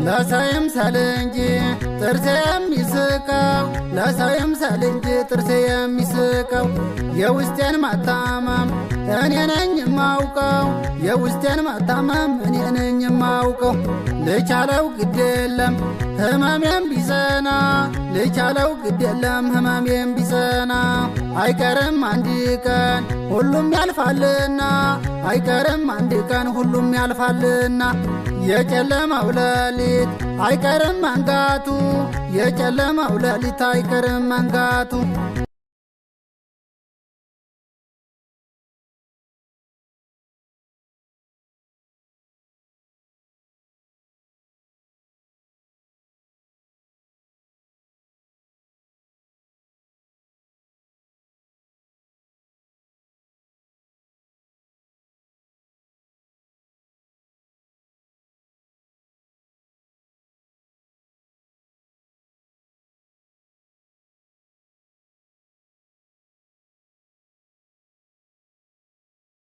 ለሰይም ሰልንጂ ጥርሴ የሚስቀው ለሰይም ሰልንጂ ጥርሴ የሚስቀው የውስጤን ማታመም እኔ ነኝ የማውቀው የውስጤን ማታመም እኔ ነኝ የማውቀው ልቻለው ግድ የለም ህመሜም ቢጸና ልቻለው ግድ የለም ህመሜም ቢጸና አይቀርም አንድ ቀን ሁሉም ያልፋልና አይቀርም አንድ ቀን ሁሉም ያልፋልና የጨለማው ሌሊት አይቀርም መንጋቱ የጨለማው ሌሊት አይቀርም መንጋቱ